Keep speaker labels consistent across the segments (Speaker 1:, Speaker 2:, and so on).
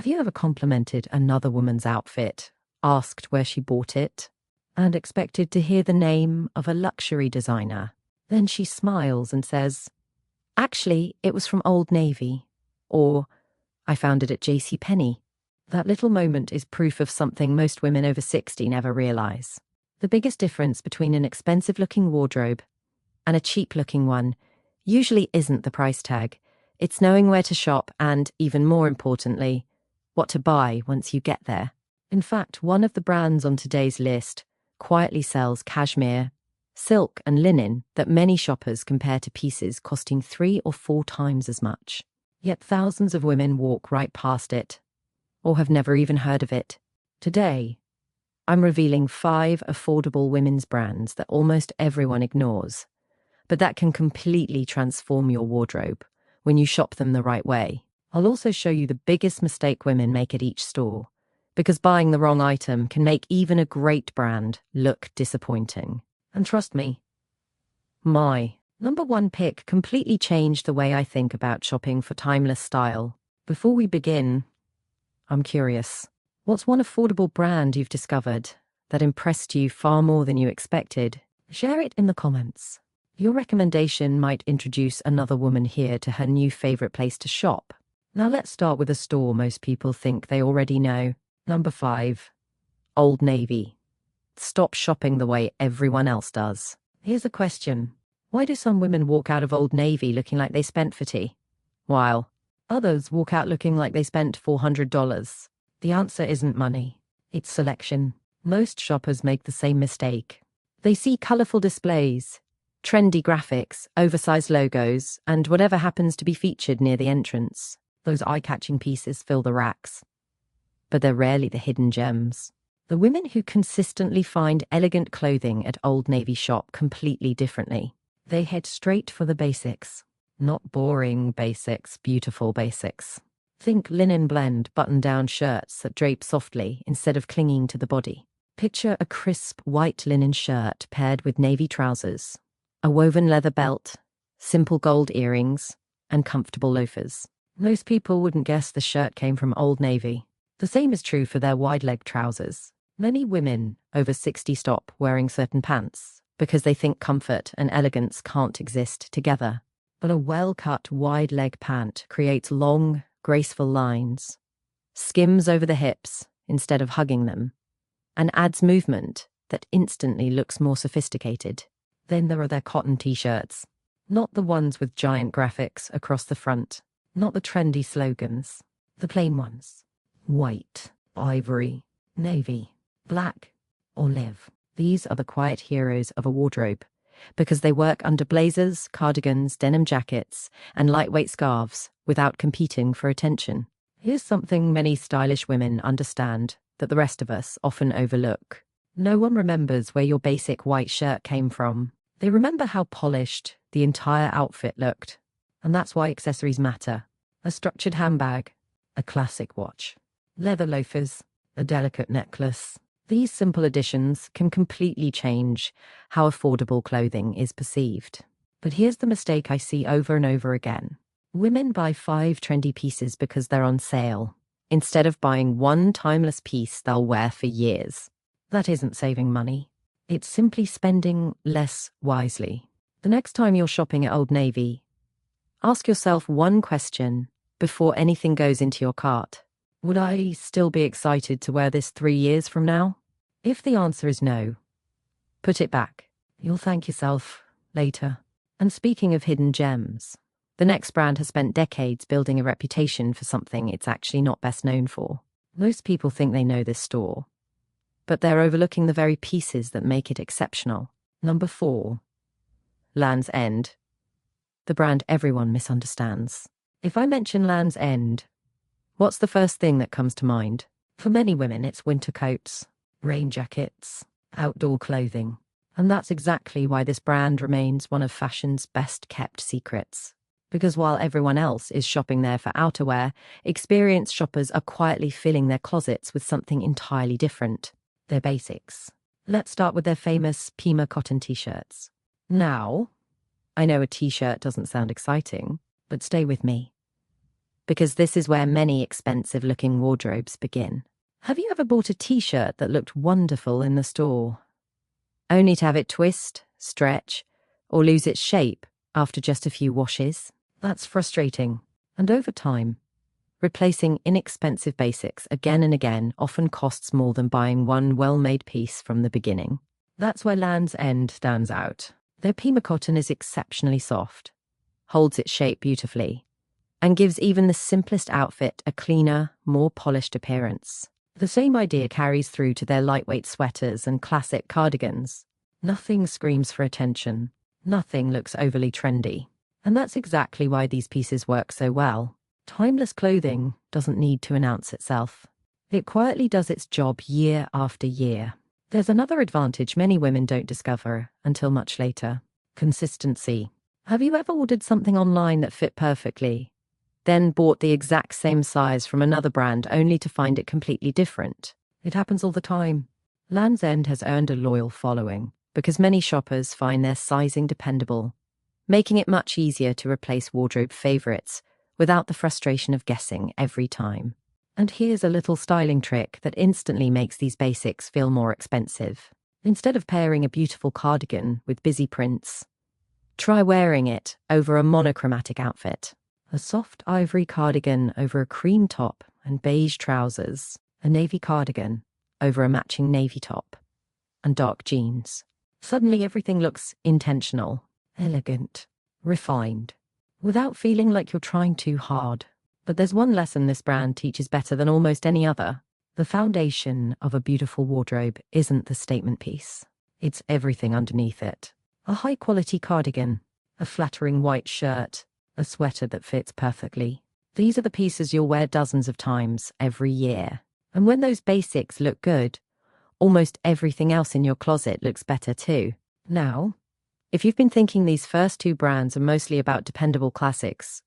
Speaker 1: you ever complimented another woman's outfit, asked where she bought it, and expected to hear the name of a luxury designer? Then she smiles and says, "Actually, it was from Old Navy," or "I found it at JCPenney." That little moment is proof of something most women over 60 never realize. The biggest difference between an expensive-looking wardrobe and a cheap-looking one usually isn't the price tag. It's knowing where to shop and, even more importantly, what to buy once you get there. In fact, one of the brands on today's list quietly sells cashmere, silk, and linen that many shoppers compare to pieces costing 3 or 4 times as much. Yet thousands of women walk right past it, or have never even heard of it. Today, I'm revealing 5 affordable women's brands that almost everyone ignores, but that can completely transform your wardrobe when you shop them the right way. I'll also show you the biggest mistake women make at each store, because buying the wrong item can make even a great brand look disappointing. And trust me, my number 1 pick completely changed the way I think about shopping for timeless style. Before we begin, I'm curious, what's one affordable brand you've discovered that impressed you far more than you expected? Share it in the comments. Your recommendation might introduce another woman here to her new favorite place to shop. Now let's start with a store most people think they already know. Number 5, Old Navy. Stop shopping the way everyone else does. Here's a question. Why do some women walk out of Old Navy looking like they spent $40, while others walk out looking like they spent $400? The answer isn't money. It's selection. Most shoppers make the same mistake. They see colorful displays, trendy graphics, oversized logos, and whatever happens to be featured near the entrance. Those eye-catching pieces fill the racks, but they're rarely the hidden gems. The women who consistently find elegant clothing at Old Navy shop completely differently. They head straight for the basics. Not boring basics, beautiful basics. Think linen blend button-down shirts that drape softly instead of clinging to the body. Picture a crisp white linen shirt paired with navy trousers, a woven leather belt, simple gold earrings, and comfortable loafers. Most people wouldn't guess the shirt came from Old Navy. The same is true for their wide-leg trousers. Many women over 60 stop wearing certain pants because they think comfort and elegance can't exist together. But a well-cut wide-leg pant creates long, graceful lines, skims over the hips instead of hugging them, and adds movement that instantly looks more sophisticated. Then there are their cotton t-shirts. Not the ones with giant graphics across the front. Not the trendy slogans. The plain ones. White, ivory, navy, black, olive. These are the quiet heroes of a wardrobe because they work under blazers, cardigans, denim jackets, and lightweight scarves without competing for attention. Here's something many stylish women understand that the rest of us often overlook. No one remembers where your basic white shirt came from. They remember how polished the entire outfit looked. And that's why accessories matter. A structured handbag, a classic watch, leather loafers, a delicate necklace. These simple additions can completely change how affordable clothing is perceived. But here's the mistake I see over and over again. Women buy 5 trendy pieces because they're on sale, instead of buying one timeless piece they'll wear for years. That isn't saving money. It's simply spending less wisely. The next time you're shopping at Old Navy, ask yourself one question before anything goes into your cart. Would I still be excited to wear this 3 years from now? If the answer is no, put it back. You'll thank yourself later. And speaking of hidden gems, the next brand has spent decades building a reputation for something it's actually not best known for. Most people think they know this store, but they're overlooking the very pieces that make it exceptional. Number 4, Land's End. The brand everyone misunderstands. If I mention Land's End, what's the first thing that comes to mind? For many women, it's winter coats, rain jackets, outdoor clothing. And that's exactly why this brand remains one of fashion's best-kept secrets. Because while everyone else is shopping there for outerwear, experienced shoppers are quietly filling their closets with something entirely different. Their basics. Let's start with their famous Pima cotton t-shirts. Now, I know a t-shirt doesn't sound exciting, but stay with me. because this is where many expensive-looking wardrobes begin. Have you ever bought a t-shirt that looked wonderful in the store, only to have it twist, stretch, or lose its shape after just a few washes? That's frustrating. And over time, replacing inexpensive basics again and again often costs more than buying one well-made piece from the beginning. That's where Land's End stands out. Their Pima cotton is exceptionally soft, holds its shape beautifully, and gives even the simplest outfit a cleaner, more polished appearance. The same idea carries through to their lightweight sweaters and classic cardigans. Nothing screams for attention. Nothing looks overly trendy. And that's exactly why these pieces work so well. Timeless clothing doesn't need to announce itself. It quietly does its job year after year. There's another advantage many women don't discover until much later: consistency. Have you ever ordered something online that fit perfectly, then bought the exact same size from another brand only to find it completely different? It happens all the time. Land's End has earned a loyal following because many shoppers find their sizing dependable, making it much easier to replace wardrobe favorites without the frustration of guessing every time. And here's a little styling trick that instantly makes these basics feel more expensive. Instead of pairing a beautiful cardigan with busy prints, try wearing it over a monochromatic outfit. A soft ivory cardigan over a cream top and beige trousers, a navy cardigan over a matching navy top, and dark jeans. Suddenly everything looks intentional, elegant, refined, without feeling like you're trying too hard. But there's one lesson this brand teaches better than almost any other. The foundation of a beautiful wardrobe isn't the statement piece. It's everything underneath it. A high-quality cardigan, a flattering white shirt, a sweater that fits perfectly. These are the pieces you'll wear dozens of times every year. And when those basics look good, almost everything else in your closet looks better too. Now, if you've been thinking these first two brands are mostly about dependable classics,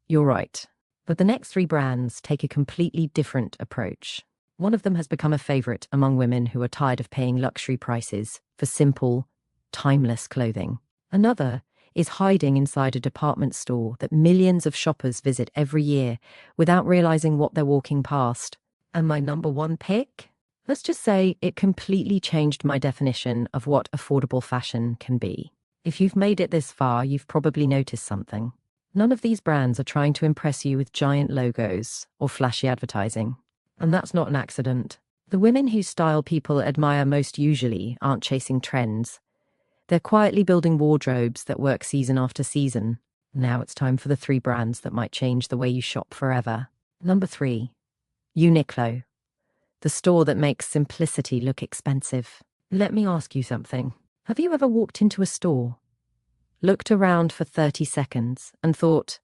Speaker 1: you're right. But the next three brands take a completely different approach. One of them has become a favorite among women who are tired of paying luxury prices for simple, timeless clothing. Another is hiding inside a department store that millions of shoppers visit every year without realizing what they're walking past. And my number one pick? Let's just say it completely changed my definition of what affordable fashion can be. If you've made it this far, you've probably noticed something. None of these brands are trying to impress you with giant logos or flashy advertising. And that's not an accident. The women whose style people admire most usually aren't chasing trends. They're quietly building wardrobes that work season after season. Now it's time for the three brands that might change the way you shop forever. Number 3. Uniqlo. The store that makes simplicity look expensive. Let me ask you something. Have you ever walked into a store, looked around for 30 seconds, and thought,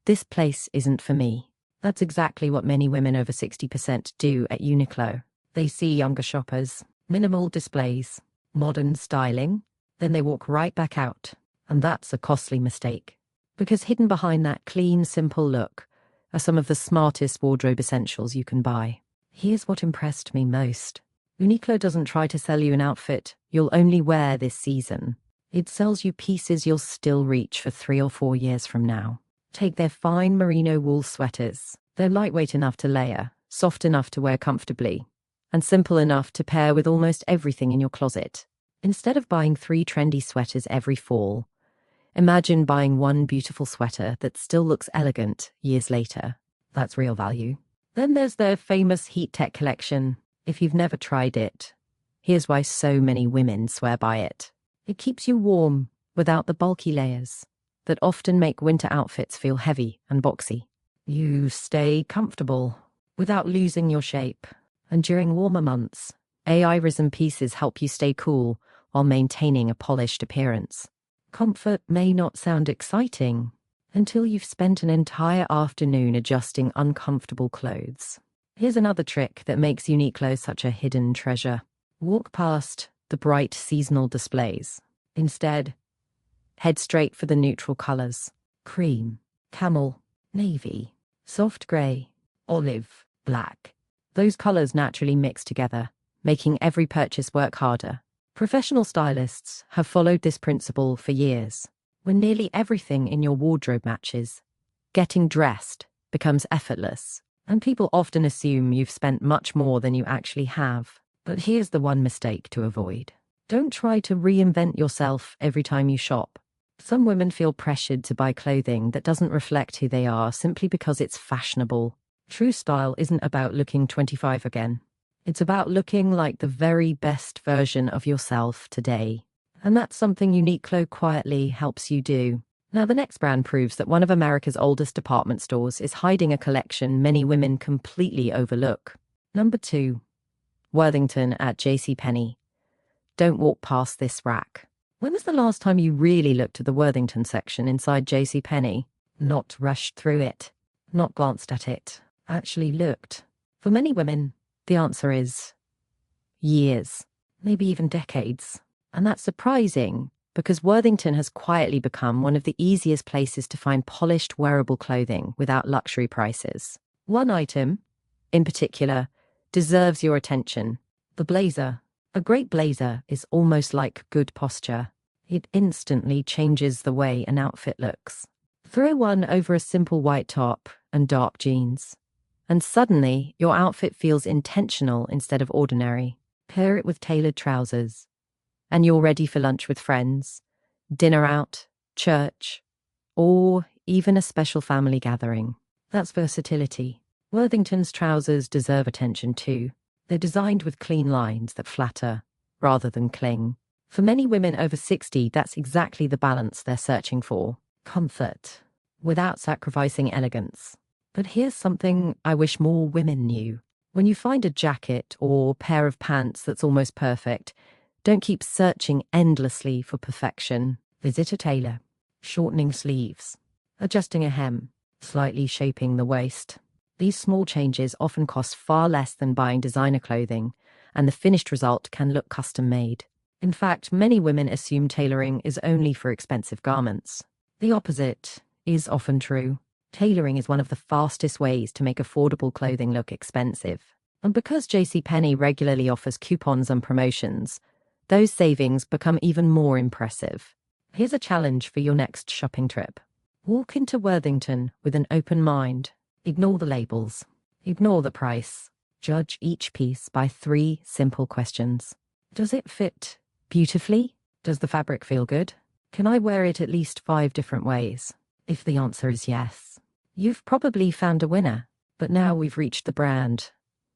Speaker 1: this place isn't for me? That's exactly what many women over 60% do at Uniqlo. They see younger shoppers, minimal displays, modern styling, then they walk right back out. And that's a costly mistake, because hidden behind that clean, simple look are some of the smartest wardrobe essentials you can buy. Here's what impressed me most. Uniqlo doesn't try to sell you an outfit you'll only wear this season. It sells you pieces you'll still reach for 3 or 4 years from now. Take their fine merino wool sweaters. They're lightweight enough to layer, soft enough to wear comfortably, and simple enough to pair with almost everything in your closet. Instead of buying 3 trendy sweaters every fall, imagine buying one beautiful sweater that still looks elegant years later. That's real value. Then there's their famous Heat Tech collection. If you've never tried it, here's why so many women swear by it. It keeps you warm without the bulky layers that often make winter outfits feel heavy and boxy. You stay comfortable without losing your shape. And during warmer months, AI-risen pieces help you stay cool while maintaining a polished appearance. Comfort may not sound exciting until you've spent an entire afternoon adjusting uncomfortable clothes. Here's another trick that makes Uniqlo such a hidden treasure. Walk past the bright seasonal displays. Instead, head straight for the neutral colors: cream, camel, navy, soft gray, olive, black. Those colors naturally mix together, making every purchase work harder. Professional stylists have followed this principle for years. When nearly everything in your wardrobe matches, getting dressed becomes effortless. And people often assume you've spent much more than you actually have. But here's the one mistake to avoid. Don't try to reinvent yourself every time you shop. Some women feel pressured to buy clothing that doesn't reflect who they are simply because it's fashionable. True style isn't about looking 25 again. It's about looking like the very best version of yourself today. And that's something Uniqlo quietly helps you do. Now, the next brand proves that one of America's oldest department stores is hiding a collection many women completely overlook. Number 2. Worthington at JCPenney. Don't walk past this rack. When was the last time you really looked at the Worthington section inside JCPenney? Not rushed through it, not glanced at it, actually looked. For many women, the answer is years, maybe even decades. And that's surprising because Worthington has quietly become one of the easiest places to find polished wearable clothing without luxury prices. One item, in particular, deserves your attention: the blazer. A great blazer is almost like good posture. It instantly changes the way an outfit looks. Throw one over a simple white top and dark jeans, and suddenly your outfit feels intentional instead of ordinary. Pair it with tailored trousers, and you're ready for lunch with friends, dinner out, church, or even a special family gathering. That's versatility. Worthington's trousers deserve attention too. They're designed with clean lines that flatter rather than cling. For many women over 60, that's exactly the balance they're searching for: comfort without sacrificing elegance. But here's something I wish more women knew. When you find a jacket or pair of pants that's almost perfect, don't keep searching endlessly for perfection. Visit a tailor. Shortening sleeves, adjusting a hem, slightly shaping the waist. These small changes often cost far less than buying designer clothing, and the finished result can look custom-made. In fact, many women assume tailoring is only for expensive garments. The opposite is often true. Tailoring is one of the fastest ways to make affordable clothing look expensive. And because JCPenney regularly offers coupons and promotions, those savings become even more impressive. Here's a challenge for your next shopping trip. Walk into Worthington with an open mind. Ignore the labels. Ignore the price. Judge each piece by 3 simple questions. Does it fit beautifully? Does the fabric feel good? Can I wear it at least 5 different ways? If the answer is yes, you've probably found a winner. But now we've reached the brand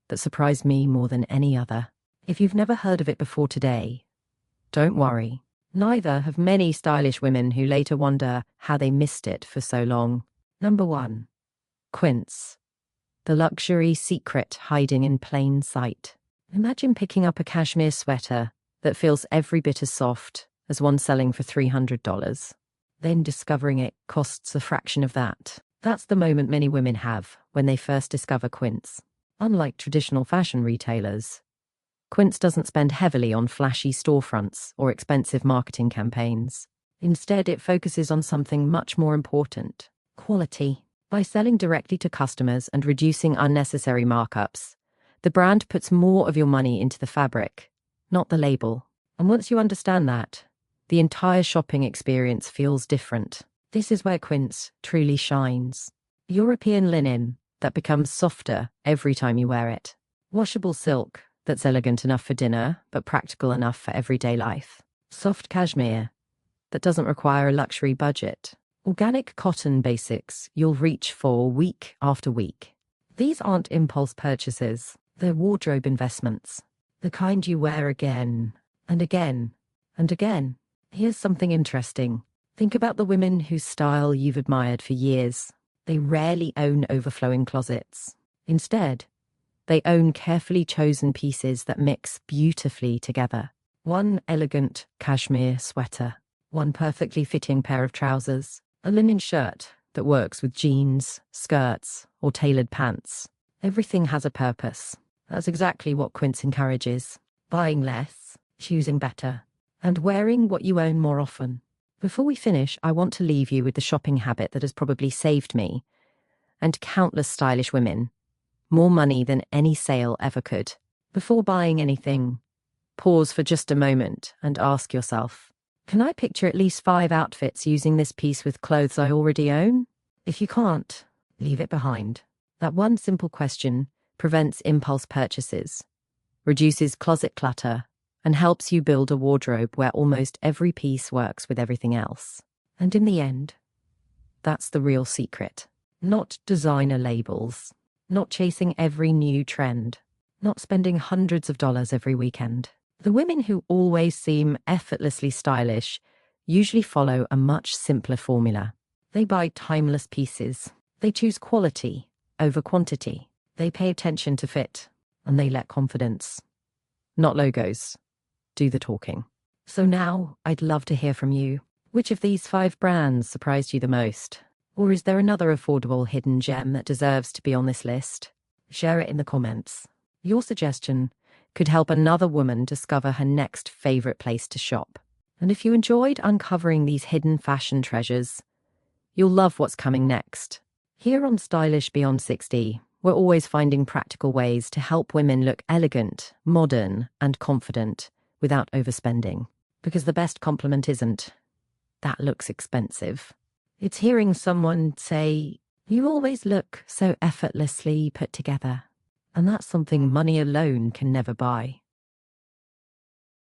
Speaker 1: that surprised me more than any other. If you've never heard of it before today, don't worry. Neither have many stylish women who later wonder how they missed it for so long. Number 1. Quince. The luxury secret hiding in plain sight. Imagine picking up a cashmere sweater that feels every bit as soft as one selling for $300. Then discovering it costs a fraction of that. That's the moment many women have when they first discover Quince. Unlike traditional fashion retailers, Quince doesn't spend heavily on flashy storefronts or expensive marketing campaigns. Instead, it focuses on something much more important: quality. By selling directly to customers and reducing unnecessary markups, the brand puts more of your money into the fabric, not the label. And once you understand that, the entire shopping experience feels different. This is where Quince truly shines. European linen that becomes softer every time you wear it. Washable silk that's elegant enough for dinner, but practical enough for everyday life. Soft cashmere that doesn't require a luxury budget. Organic cotton basics you'll reach for week after week. These aren't impulse purchases, they're wardrobe investments. The kind you wear again and again and again. Here's something interesting. Think about the women whose style you've admired for years. They rarely own overflowing closets. Instead, they own carefully chosen pieces that mix beautifully together. One elegant cashmere sweater, one perfectly fitting pair of trousers, a linen shirt that works with jeans, skirts, or tailored pants. Everything has a purpose. That's exactly what Quince encourages. Buying less, choosing better, and wearing what you own more often. Before we finish, I want to leave you with the shopping habit that has probably saved me, and countless stylish women, more money than any sale ever could. Before buying anything, pause for just a moment and ask yourself, can I picture at least 5 outfits using this piece with clothes I already own? If you can't, Leave it behind. That one simple question prevents impulse purchases, reduces closet clutter, and helps you build a wardrobe where almost every piece works with everything else. And in the end, that's the real secret. Not designer labels, not chasing every new trend, not spending hundreds of dollars every weekend. The women who always seem effortlessly stylish usually follow a much simpler formula. They buy timeless pieces. They choose quality over quantity. They pay attention to fit, and they let confidence, not logos, do the talking. So now I'd love to hear from you. Which of these 5 brands surprised you the most? Or is there another affordable hidden gem that deserves to be on this list? Share it in the comments. Your suggestion could help another woman discover her next favorite place to shop. And if you enjoyed uncovering these hidden fashion treasures, you'll love what's coming next. Here on Stylish Beyond 60, we're always finding practical ways to help women look elegant, modern, and confident without overspending. Because the best compliment isn't, "That looks expensive." It's hearing someone say, "You always look so effortlessly put together." And that's something money alone can never buy.